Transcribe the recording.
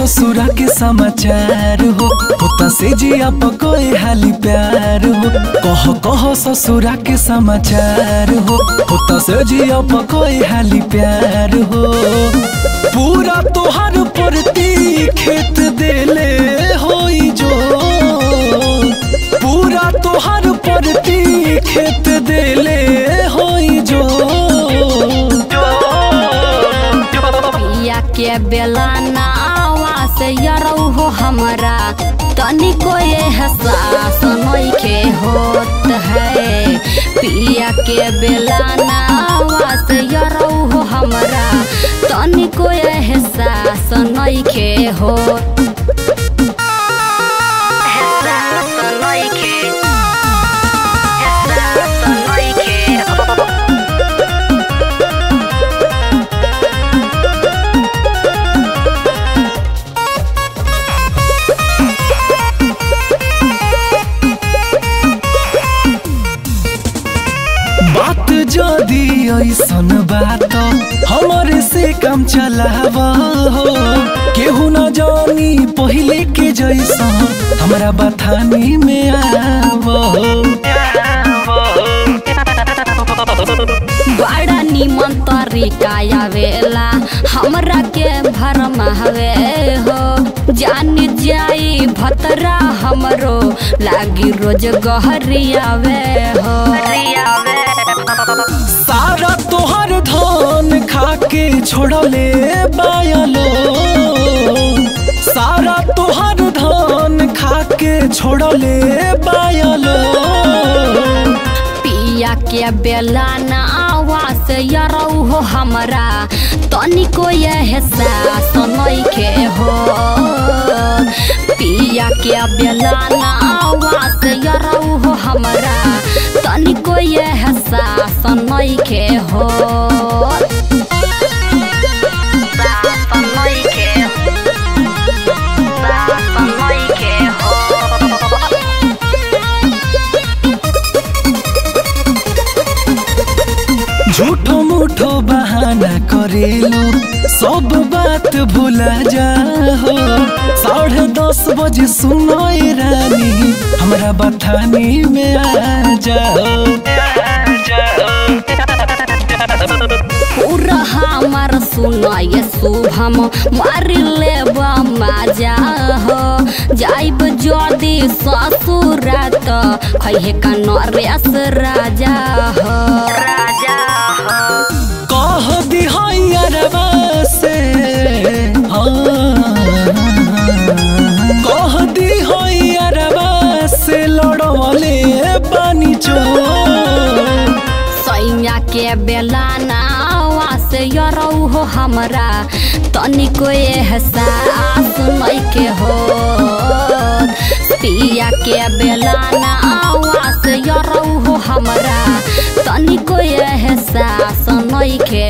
ससुरा के समाचार हो, होता से जिया पकोए हाली प्यार हो। कह ससुरा के समाचार हो, होता से जिया पकोए हाली प्यार हो। पूरा तोहर परती खेत देले होई जो, पूरा तोहर परती खेत देले होई जो। पिया के बेला नावा से यरौ हो हमरा तनिको एहसास नइखे होत है। पिया के बेला नावा से यरौ हो हमरा तनिको एहसास नइखे होत। बात जदी ऐसन बात हमारे से काम चलावा हो। केहू न जानी पहले के जैसा हमारा बथानी में आवा हो। बड़ा निमन तरीका आवेला हमरा के भरमावे हो। जान जाई भतरा हमरो लागी रोज गहरियावे हो। सारा तोहर धान खाके छोड़ले बायलो, सारा तोहर धान खाके छोड़ले बायलो। पिया के बेला नावा से यरौ हो हमरा तनिको एहसास नइखे हो। पिया के बेला नावा से यरौ हो हमरा तनिको एहसास नइखे हो। झूठो मूठो बहाना करेलो सब बात भुला जाओ। 10:30 बजे सुनोए रानी हमरा बथानी में आ जाओ। पूरा हमार सुनाए शुभम मार लेबा मजा हो। जाइब जदी ससुरा त खैहे का नरेश राजा हो। कह दिहैरवा से कह दिहैरवा से लड़वले बानी चो। सैया के बेला नावा से यरौ हो हमरा तनिको एहसास नइखे हो। पिया के बेला नावा से यरौ हो हमरा तनिको एहसास नइखे